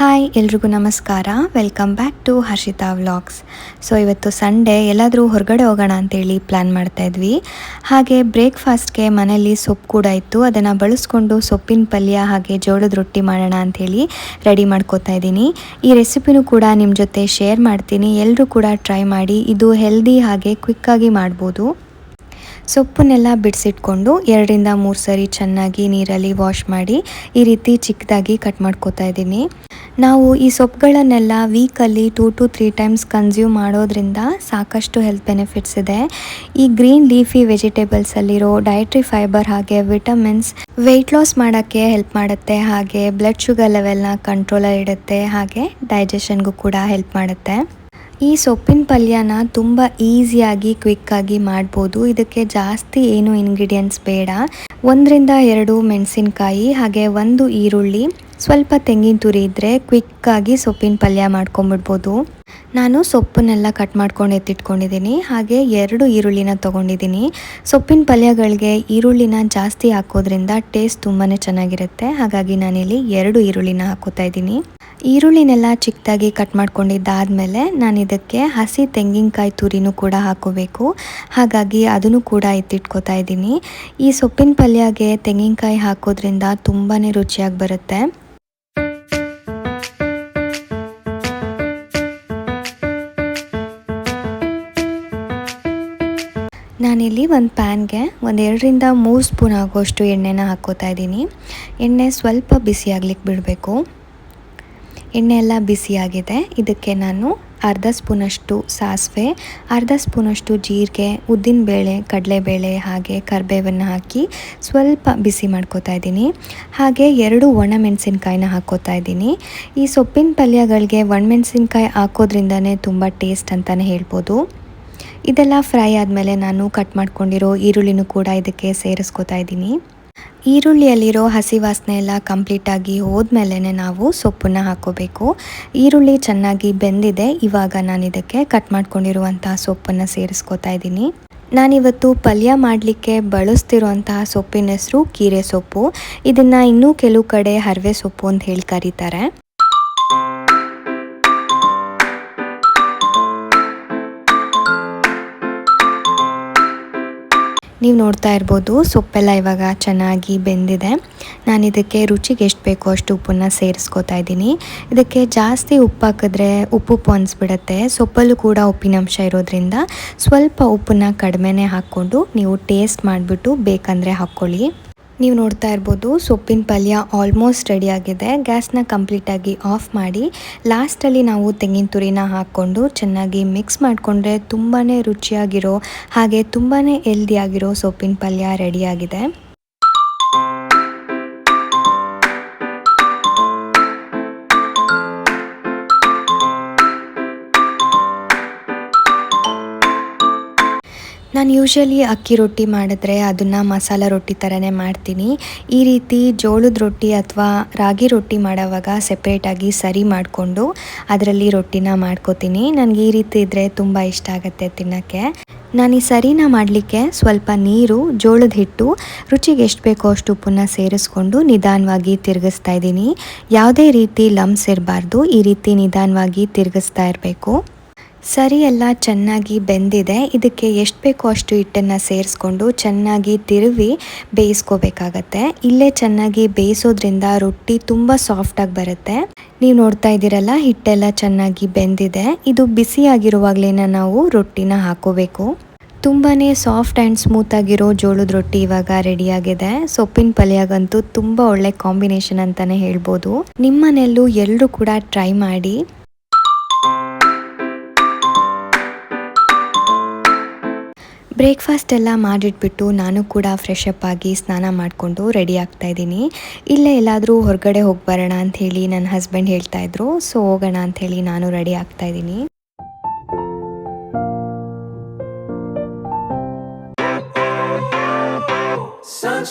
Hi ಎಲ್ರಿಗೂ ನಮಸ್ಕಾರ. Welcome back to Harshita vlogs. So ಇವತ್ತು ಸಂಡೇ ಎಲ್ಲಾದರೂ ಹೊರಗಡೆ ಹೋಗೋಣ ಅಂತೇಳಿ ಪ್ಲ್ಯಾನ್ ಮಾಡ್ತಾ ಇದ್ವಿ. ಹಾಗೆ ಬ್ರೇಕ್ಫಾಸ್ಟ್ಗೆ ಮನೇಲಿ ಸೊಪ್ಪು ಕೂಡ ಇತ್ತು. ಅದನ್ನು ಬಳಸ್ಕೊಂಡು ಸೊಪ್ಪಿನ ಪಲ್ಯ ಹಾಗೆ ಜೋಳದ ರೊಟ್ಟಿ ಮಾಡೋಣ ಅಂಥೇಳಿ ರೆಡಿ ಮಾಡ್ಕೋತಾ ಇದ್ದೀನಿ. ಈ ರೆಸಿಪಿನೂ ಕೂಡ ನಿಮ್ಮ ಜೊತೆ ಶೇರ್ ಮಾಡ್ತೀನಿ. ಎಲ್ಲರೂ ಕೂಡ ಟ್ರೈ ಮಾಡಿ. ಇದು ಹೆಲ್ದಿ ಹಾಗೆ ಕ್ವಿಕ್ಕಾಗಿ ಮಾಡ್ಬೋದು. ಸೊಪ್ಪನ್ನೆಲ್ಲ ಬಿಡಿಸಿಟ್ಕೊಂಡು 2-3 ಸರಿ ಚೆನ್ನಾಗಿ ನೀರಲ್ಲಿ ವಾಶ್ ಮಾಡಿ ಈ ರೀತಿ ಚಿಕ್ಕದಾಗಿ ಕಟ್ ಮಾಡ್ಕೋತಾ ಇದ್ದೀನಿ. ನಾವು ಈ ಸೊಪ್ಪುಗಳನ್ನೆಲ್ಲ ವೀಕಲ್ಲಿ 2 to 3 ಟೈಮ್ಸ್ ಕನ್ಸ್ಯೂಮ್ ಮಾಡೋದ್ರಿಂದ ಸಾಕಷ್ಟು ಹೆಲ್ತ್ ಬೆನಿಫಿಟ್ಸ್ ಇದೆ. ಈ ಗ್ರೀನ್ ಲೀಫಿ ವೆಜಿಟೇಬಲ್ಸಲ್ಲಿರೋ ಡಯಟ್ರಿ ಫೈಬರ್ ಹಾಗೆ ವಿಟಮಿನ್ಸ್ ವೆಯ್ಟ್ ಲಾಸ್ ಮಾಡೋಕ್ಕೆ ಹೆಲ್ಪ್ ಮಾಡುತ್ತೆ. ಹಾಗೆ ಬ್ಲಡ್ ಶುಗರ್ ಲೆವೆಲ್ನ ಕಂಟ್ರೋಲಲ್ಲಿ ಇಡುತ್ತೆ. ಹಾಗೆ ಡೈಜೆಷನ್ಗೂ ಕೂಡ ಹೆಲ್ಪ್ ಮಾಡುತ್ತೆ. ಈ ಸೊಪ್ಪಿನ ಪಲ್ಯನ ತುಂಬ ಈಸಿಯಾಗಿ ಕ್ವಿಕ್ಕಾಗಿ ಮಾಡ್ಬೋದು. ಇದಕ್ಕೆ ಜಾಸ್ತಿ ಏನು ಇಂಗ್ರೀಡಿಯೆಂಟ್ಸ್ ಬೇಡ. 1-2 ಮೆಣಸಿನ್ಕಾಯಿ ಹಾಗೆ 1 ಈರುಳ್ಳಿ, ಸ್ವಲ್ಪ ತೆಂಗಿನ ತುರಿ ಇದ್ದರೆ ಕ್ವಿಕ್ಕಾಗಿ ಸೊಪ್ಪಿನ ಪಲ್ಯ ಮಾಡ್ಕೊಂಬಿಡ್ಬೋದು. ನಾನು ಸೊಪ್ಪನ್ನೆಲ್ಲ ಕಟ್ ಮಾಡ್ಕೊಂಡು ಎತ್ತಿಟ್ಕೊಂಡಿದ್ದೀನಿ. ಹಾಗೆ 2 ಈರುಳ್ಳಿನ ತೊಗೊಂಡಿದ್ದೀನಿ. ಸೊಪ್ಪಿನ ಪಲ್ಯಗಳಿಗೆ ಈರುಳ್ಳಿನ ಜಾಸ್ತಿ ಹಾಕೋದ್ರಿಂದ ಟೇಸ್ಟ್ ತುಂಬಾ ಚೆನ್ನಾಗಿರುತ್ತೆ. ಹಾಗಾಗಿ ನಾನಿಲ್ಲಿ 2 ಈರುಳ್ಳಿನ ಹಾಕೋತಾ ಇದ್ದೀನಿ. ಈರುಳ್ಳಿನೆಲ್ಲ ಚಿಕ್ಕದಾಗಿ ಕಟ್ ಮಾಡ್ಕೊಂಡಿದ್ದಾದಮೇಲೆ ನಾನು ಇದಕ್ಕೆ ಹಸಿ ತೆಂಗಿನಕಾಯಿ ತುರಿನೂ ಕೂಡ ಹಾಕೋಬೇಕು. ಹಾಗಾಗಿ ಅದನ್ನು ಕೂಡ ಎತ್ತಿಟ್ಕೋತಾ ಇದ್ದೀನಿ. ಈ ಸೊಪ್ಪಿನ ಪಲ್ಯಗೆ ತೆಂಗಿನಕಾಯಿ ಹಾಕೋದ್ರಿಂದ ತುಂಬಾ ರುಚಿಯಾಗಿ ಬರುತ್ತೆ. ನಾನಿಲ್ಲಿ ಒಂದು ಪ್ಯಾನ್ಗೆ 2-3 ಸ್ಪೂನ್ ಆಗೋಷ್ಟು ಎಣ್ಣೆನ ಹಾಕ್ಕೋತಾ ಇದ್ದೀನಿ. ಎಣ್ಣೆ ಸ್ವಲ್ಪ ಬಿಸಿ ಆಗ್ಲಿಕ್ಕೆ ಬಿಡಬೇಕು. ಎಣ್ಣೆ ಎಲ್ಲ ಬಿಸಿಯಾಗಿದೆ. ಇದಕ್ಕೆ ನಾನು ಅರ್ಧ ಸ್ಪೂನಷ್ಟು ಸಾಸಿವೆ, ಅರ್ಧ ಸ್ಪೂನಷ್ಟು ಜೀರಿಗೆ, ಉದ್ದಿನಬೇಳೆ, ಕಡಲೆಬೇಳೆ ಹಾಗೆ ಕರಿಬೇವನ್ನು ಹಾಕಿ ಸ್ವಲ್ಪ ಬಿಸಿ ಮಾಡ್ಕೋತಾ ಇದ್ದೀನಿ. ಹಾಗೆ 2 ಒಣಮೆಣಸಿನ್ಕಾಯಿನ ಹಾಕ್ಕೋತಾ ಇದ್ದೀನಿ. ಈ ಸೊಪ್ಪಿನ ಪಲ್ಯಗಳಿಗೆ ಒಣಮೆಣಸಿನ್ಕಾಯಿ ಹಾಕೋದ್ರಿಂದನೇ ತುಂಬ ಟೇಸ್ಟ್ ಅಂತಲೇ ಹೇಳ್ಬೋದು. ಇದೆಲ್ಲ ಫ್ರೈ ಆದಮೇಲೆ ನಾನು ಕಟ್ ಮಾಡ್ಕೊಂಡಿರೋ ಈರುಳ್ಳಿನೂ ಕೂಡ ಇದಕ್ಕೆ ಸೇರಿಸ್ಕೋತಾ ಇದ್ದೀನಿ. ಈರುಳ್ಳಿಯಲ್ಲಿರೋ ಹಸಿ ವಾಸನೆ ಎಲ್ಲ ಕಂಪ್ಲೀಟಾಗಿ ಹೋದ್ಮೇಲೆ ನಾವು ಸೊಪ್ಪನ್ನು ಹಾಕ್ಕೋಬೇಕು. ಈರುಳ್ಳಿ ಚೆನ್ನಾಗಿ ಬೆಂದಿದೆ. ಇವಾಗ ನಾನು ಇದಕ್ಕೆ ಕಟ್ ಮಾಡ್ಕೊಂಡಿರುವಂತಹ ಸೊಪ್ಪನ್ನು ಸೇರಿಸ್ಕೋತಾ ಇದ್ದೀನಿ. ನಾನಿವತ್ತು ಪಲ್ಯ ಮಾಡಲಿಕ್ಕೆ ಬಳಸ್ತಿರುವಂತಹ ಸೊಪ್ಪಿನ ಹೆಸರು ಕೀರೆ ಸೊಪ್ಪು. ಇದನ್ನು ಇನ್ನೂ ಕೆಲವು ಕಡೆ ಹರವೆ ಸೊಪ್ಪು ಅಂತ ಹೇಳಿ ಕರೀತಾರೆ. ನೀವು ನೋಡ್ತಾ ಇರ್ಬೋದು ಸೊಪ್ಪೆಲ್ಲ ಇವಾಗ ಚೆನ್ನಾಗಿ ಬೆಂದಿದೆ. ನಾನು ಇದಕ್ಕೆ ರುಚಿಗೆ ಎಷ್ಟು ಬೇಕೋ ಅಷ್ಟು ಉಪ್ಪನ್ನು ಸೇರಿಸ್ಕೋತಾ ಇದ್ದೀನಿ. ಇದಕ್ಕೆ ಜಾಸ್ತಿ ಉಪ್ಪು ಹಾಕಿದ್ರೆ ಉಪ್ಪು ಅನಿಸ್ಬಿಡುತ್ತೆ. ಸೊಪ್ಪಲ್ಲೂ ಕೂಡ ಉಪ್ಪಿನಂಶ ಇರೋದ್ರಿಂದ ಸ್ವಲ್ಪ ಉಪ್ಪನ್ನು ಕಡಿಮೆನೇ ಹಾಕ್ಕೊಂಡು ನೀವು ಟೇಸ್ಟ್ ಮಾಡಿಬಿಟ್ಟು ಬೇಕಂದರೆ ಹಾಕ್ಕೊಳ್ಳಿ. ನೀವು ನೋಡ್ತಾ ಇರ್ಬೋದು ಸೊಪ್ಪಿನ ಪಲ್ಯ ಆಲ್ಮೋಸ್ಟ್ ರೆಡಿ ಆಗಿದೆ. ಗ್ಯಾಸ್ನ ಕಂಪ್ಲೀಟಾಗಿ ಆಫ್ ಮಾಡಿ ಲಾಸ್ಟಲ್ಲಿ ನಾವು ತೆಂಗಿನ ತುರಿನ ಹಾಕ್ಕೊಂಡು ಚೆನ್ನಾಗಿ ಮಿಕ್ಸ್ ಮಾಡಿಕೊಂಡ್ರೆ ತುಂಬಾ ರುಚಿಯಾಗಿರೋ ಹಾಗೆ ತುಂಬಾ ಹೆಲ್ದಿಯಾಗಿರೋ ಸೊಪ್ಪಿನ ಪಲ್ಯ ರೆಡಿಯಾಗಿದೆ. ನಾನು ಯೂಶ್ವಲಿ ಅಕ್ಕಿ ರೊಟ್ಟಿ ಮಾಡಿದ್ರೆ ಅದನ್ನು ಮಸಾಲ ರೊಟ್ಟಿ ಥರನೇ ಮಾಡ್ತೀನಿ. ಈ ರೀತಿ ಜೋಳದ ರೊಟ್ಟಿ ಅಥವಾ ರಾಗಿ ರೊಟ್ಟಿ ಮಾಡೋವಾಗ ಸೆಪ್ರೇಟಾಗಿ ಸರಿ ಮಾಡಿಕೊಂಡು ಅದರಲ್ಲಿ ರೊಟ್ಟಿನ ಮಾಡ್ಕೋತೀನಿ. ನನಗೆ ಈ ರೀತಿ ಇದ್ದರೆ ತುಂಬ ಇಷ್ಟ ಆಗುತ್ತೆ ತಿನ್ನೋಕ್ಕೆ. ನಾನು ಈ ಸರಿನ ಮಾಡಲಿಕ್ಕೆ ಸ್ವಲ್ಪ ನೀರು, ಜೋಳದ ಹಿಟ್ಟು, ರುಚಿಗೆ ಎಷ್ಟು ಬೇಕೋ ಅಷ್ಟು ಉಪ್ಪನ್ನು ಸೇರಿಸ್ಕೊಂಡು ನಿಧಾನವಾಗಿ ತಿರುಗಿಸ್ತಾ ಇದ್ದೀನಿ. ಯಾವುದೇ ರೀತಿ ಲಮ್ಸ್ ಇರಬಾರ್ದು. ಈ ರೀತಿ ನಿಧಾನವಾಗಿ ತಿರುಗಿಸ್ತಾ ಇರಬೇಕು. ಸರಿ ಎಲ್ಲ ಚೆನ್ನಾಗಿ ಬೆಂದಿದೆ. ಇದಕ್ಕೆ ಎಷ್ಟು ಬೇಕೋ ಅಷ್ಟು ಹಿಟ್ಟನ್ನು ಸೇರಿಸ್ಕೊಂಡು ಚೆನ್ನಾಗಿ ತಿರುವಿ ಬೇಯಿಸ್ಕೋಬೇಕಾಗತ್ತೆ. ಇಲ್ಲೇ ಚೆನ್ನಾಗಿ ಬೇಯಿಸೋದ್ರಿಂದ ರೊಟ್ಟಿ ತುಂಬ ಸಾಫ್ಟಾಗಿ ಬರುತ್ತೆ. ನೀವು ನೋಡ್ತಾ ಇದ್ದೀರಲ್ಲ ಹಿಟ್ಟೆಲ್ಲ ಚೆನ್ನಾಗಿ ಬೆಂದಿದೆ. ಇದು ಬಿಸಿಯಾಗಿರುವಾಗಲೇ ನಾವು ರೊಟ್ಟಿನ ಹಾಕೋಬೇಕು. ತುಂಬಾ ಸಾಫ್ಟ್ ಆ್ಯಂಡ್ ಸ್ಮೂತಾಗಿರೋ ಜೋಳದ ರೊಟ್ಟಿ ಇವಾಗ ರೆಡಿಯಾಗಿದೆ. ಸೊಪ್ಪಿನ ಪಲ್ಯಗಂತೂ ತುಂಬ ಒಳ್ಳೆ ಕಾಂಬಿನೇಷನ್ ಅಂತಲೇ ಹೇಳ್ಬೋದು. ನಿಮ್ಮನೆಯಲ್ಲೂ ಎಲ್ಲರೂ ಕೂಡ ಟ್ರೈ ಮಾಡಿ. ಬ್ರೇಕ್ಫಾಸ್ಟ್ ಎಲ್ಲ ಮಾಡಿಟ್ಬಿಟ್ಟು ನಾನು ಕೂಡ ಫ್ರೆಶ್ ಅಪ್ ಆಗಿ ಸ್ನಾನ ಮಾಡಿಕೊಂಡು ರೆಡಿ ಆಗ್ತಾ ಇದ್ದೀನಿ. ಇಲ್ಲೇ ಎಲ್ಲಾದರೂ ಹೊರಗಡೆ ಹೋಗಿ ಬರೋಣ ಅಂಥೇಳಿ ನನ್ನ ಹಸ್ಬೆಂಡ್ ಹೇಳ್ತಾಯಿದ್ರು. ಸೊ ಹೋಗೋಣ ಅಂಥೇಳಿ ನಾನು ರೆಡಿ ಆಗ್ತಾ ಇದ್ದೀನಿ.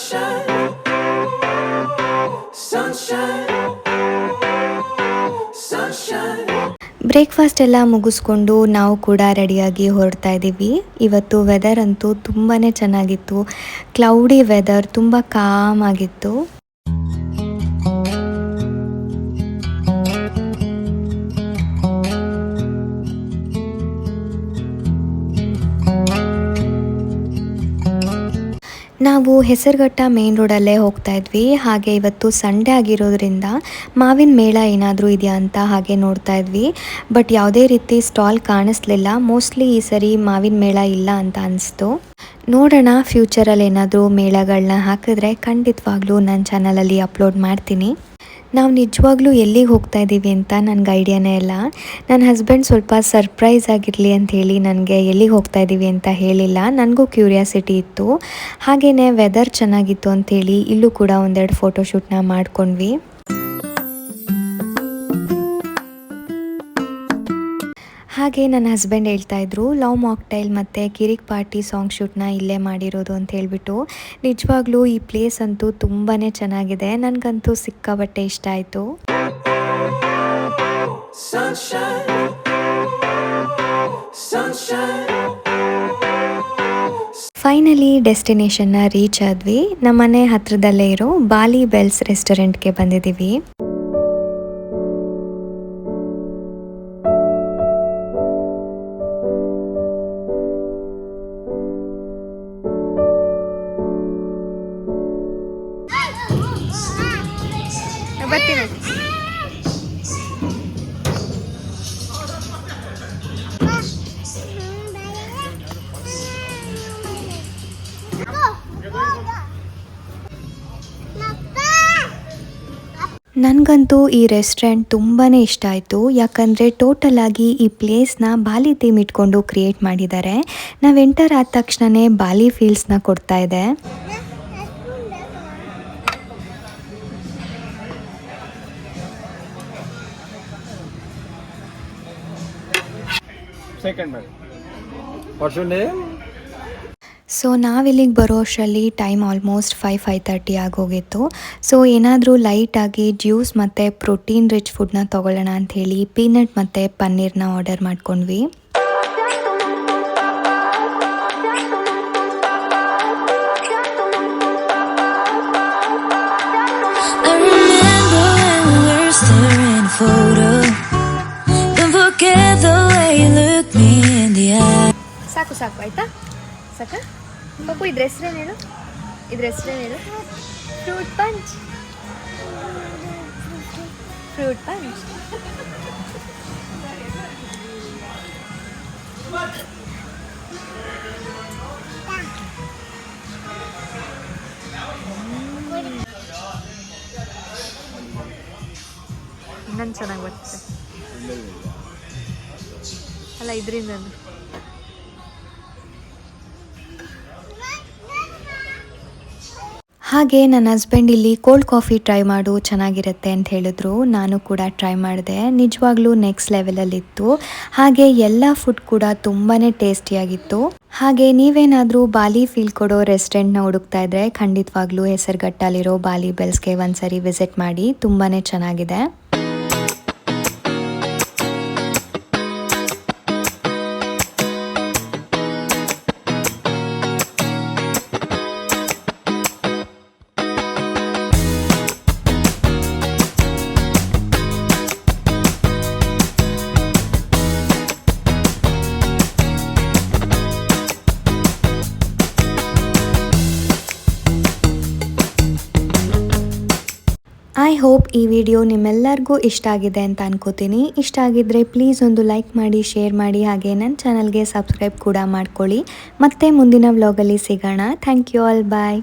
ಬ್ರೇಕ್ಫಾಸ್ಟ್ ಎಲ್ಲ ಮುಗಿಸ್ಕೊಂಡು ನಾವು ಕೂಡ ರೆಡಿಯಾಗಿ ಹೊರಡ್ತಾ ಇದ್ದೀವಿ. ಇವತ್ತು ವೆದರ್ ಅಂತೂ ತುಂಬಾ ಚೆನ್ನಾಗಿತ್ತು. ಕ್ಲೌಡಿ ವೆದರ್, ತುಂಬ ಕಾಮ್ ಆಗಿತ್ತು. ನಾವು ಹೆಸರುಘಟ್ಟ ಮೇನ್ ರೋಡಲ್ಲೇ ಹೋಗ್ತಾ ಇದ್ವಿ. ಹಾಗೆ ಇವತ್ತು ಸಂಡೇ ಆಗಿರೋದ್ರಿಂದ ಮಾವಿನ ಮೇಳ ಏನಾದರೂ ಇದೆಯಾ ಅಂತ ಹಾಗೆ ನೋಡ್ತಾ ಇದ್ವಿ. ಬಟ್ ಯಾವುದೇ ರೀತಿ ಸ್ಟಾಲ್ ಕಾಣಿಸ್ಲಿಲ್ಲ. ಮೋಸ್ಟ್ಲಿ ಈ ಸರಿ ಮಾವಿನ ಮೇಳ ಇಲ್ಲ ಅಂತ ಅನಿಸ್ತು. ನೋಡೋಣ, ಫ್ಯೂಚರಲ್ಲಿ ಏನಾದರೂ ಮೇಳಗಳನ್ನ ಹಾಕಿದ್ರೆ ಖಂಡಿತವಾಗ್ಲೂ ನನ್ನ ಚಾನಲಲ್ಲಿ ಅಪ್ಲೋಡ್ ಮಾಡ್ತೀನಿ. ನಾವು ನಿಜವಾಗ್ಲೂ ಎಲ್ಲಿಗೆ ಹೋಗ್ತಾ ಇದ್ದೀವಿ ಅಂತ ನನಗೆ ಐಡಿಯಾನೇ ಇಲ್ಲ. ನನ್ನ ಹಸ್ಬೆಂಡ್ ಸ್ವಲ್ಪ ಸರ್ಪ್ರೈಸ್ ಆಗಿರಲಿ ಅಂಥೇಳಿ ನನಗೆ ಎಲ್ಲಿಗೆ ಹೋಗ್ತಾ ಇದ್ದೀವಿ ಅಂತ ಹೇಳಿಲ್ಲ. ನನಗೂ ಕ್ಯೂರಿಯಾಸಿಟಿ ಇತ್ತು. ಹಾಗೆಯೇ ವೆದರ್ ಚೆನ್ನಾಗಿತ್ತು ಅಂಥೇಳಿ ಇಲ್ಲೂ ಕೂಡ ಒಂದೆರಡು ಫೋಟೋಶೂಟ್ನ ಮಾಡ್ಕೊಂಡ್ವಿ. ಹಾಗೆ ನನ್ನ ಹಸ್ಬೆಂಡ್ ಹೇಳ್ತಾಯಿದ್ರು ಲವ್ ಮಾಕ್ಟೈಲ್ ಮತ್ತು ಕಿರಿಕ್ ಪಾರ್ಟಿ ಸಾಂಗ್ ಶೂಟ್ನ ಇಲ್ಲೇ ಮಾಡಿರೋದು ಅಂತ ಹೇಳಿಬಿಟ್ಟು. ನಿಜವಾಗ್ಲೂ ಈ ಪ್ಲೇಸ್ ಅಂತೂ ತುಂಬಾ ಚೆನ್ನಾಗಿದೆ. ನನಗಂತೂ ಸಿಕ್ಕಾಬಟ್ಟೆ ಇಷ್ಟ ಆಯಿತು. ಫೈನಲಿ ಡೆಸ್ಟಿನೇಷನ್ನ ರೀಚ್ ಆದ್ವಿ. ನಮ್ಮನೆ ಹತ್ರದಲ್ಲೇ ಇರೋ ಬಾಲಿ ಬೆಲ್ಸ್ ರೆಸ್ಟೋರೆಂಟ್ಗೆ ಬಂದಿದ್ದೀವಿ. ನನಗಂತೂ ಈ ರೆಸ್ಟೋರೆಂಟ್ ತುಂಬಾ ಇಷ್ಟ ಆಯಿತು. ಯಾಕಂದರೆ ಟೋಟಲಾಗಿ ಈ ಪ್ಲೇಸ್ನ ಬಾಲಿ ಥೀಮ್ ಇಟ್ಕೊಂಡು ಕ್ರಿಯೇಟ್ ಮಾಡಿದ್ದಾರೆ. ನಾವು ಎಂಟರ್ ಆದ ತಕ್ಷಣವೇ ಬಾಲಿ ಫೀಲ್ಸ್ನ ಕೊಡ್ತಾ ಇದೆ. ಸೊ ನಾವಿಲ್ಲಿಗೆ ಬರೋ ಅಷ್ಟರಲ್ಲಿ ಟೈಮ್ ಆಲ್ಮೋಸ್ಟ್ 5:30 ಆಗೋಗಿತ್ತು. ಸೊ ಏನಾದರೂ ಲೈಟಾಗಿ ಜ್ಯೂಸ್ ಮತ್ತು ಪ್ರೋಟೀನ್ ರಿಚ್ ಫುಡ್ನ ತೊಗೊಳ್ಳೋಣ ಅಂಥೇಳಿ ಪೀನಟ್ ಮತ್ತು ಪನ್ನೀರ್ನ ಆರ್ಡರ್ ಮಾಡ್ಕೊಂಡ್ವಿ. ಸಾಕು ಸಾಕು ಆಯ್ತಾ, ಸಾಕ ಪಪ್ಪು. ಇದ್ರ ಹೆಸ್ರೇನೇನು, ಇದ್ರ ಹೆಸ್ರೇನೇನು? Fruit punch, fruit punch. ಇನ್ನೊಂದು ಚೆನ್ನಾಗಿ ಬರ್ತದೆ ಅಲ್ಲ ಇದರಿಂದ. ಹಾಗೆ ನನ್ನ ಹಸ್ಬೆಂಡ್ ಇಲ್ಲಿ ಕೋಲ್ಡ್ ಕಾಫಿ ಟ್ರೈ ಮಾಡು ಚೆನ್ನಾಗಿರುತ್ತೆ ಅಂತ ಹೇಳಿದ್ರು. ನಾನು ಕೂಡ ಟ್ರೈ ಮಾಡಿದೆ. ನಿಜವಾಗ್ಲೂ ನೆಕ್ಸ್ಟ್ ಲೆವೆಲಲ್ಲಿತ್ತು. ಹಾಗೆ ಎಲ್ಲ ಫುಡ್ ಕೂಡ ತುಂಬಾ ಟೇಸ್ಟಿಯಾಗಿತ್ತು. ಹಾಗೆ ನೀವೇನಾದರೂ ಬಾಲಿ ಫೀಲ್ ಕೊಡೋ ರೆಸ್ಟೋರೆಂಟ್ನ ಹುಡುಕ್ತಾ ಇದ್ದರೆ ಖಂಡಿತವಾಗ್ಲೂ ಹೆಸರುಘಟ್ಟಲ್ಲಿರೋ ಬಾಲಿ ಬೆಲ್ಸ್ಗೆ ಒಂದ್ಸರಿ ವಿಸಿಟ್ ಮಾಡಿ. ತುಂಬಾ ಚೆನ್ನಾಗಿದೆ. ಐ ಹೋಪ್ ಈ ವಿಡಿಯೋ ನಿಮ್ಮೆಲ್ಲರಿಗೂ ಇಷ್ಟ ಆಗಿದೆ ಅಂತ ಅನ್ಕೋತೀನಿ. ಇಷ್ಟ ಆಗಿದ್ದರೆ ಪ್ಲೀಸ್ ಒಂದು ಲೈಕ್ ಮಾಡಿ, ಶೇರ್ ಮಾಡಿ, ಹಾಗೆ ನನ್ನ ಚಾನಲ್ಗೆ ಸಬ್ಸ್ಕ್ರೈಬ್ ಕೂಡ ಮಾಡ್ಕೊಳ್ಳಿ. ಮತ್ತೆ ಮುಂದಿನ ವ್ಲಾಗಲ್ಲಿ ಸಿಗೋಣ. Thank you all, bye.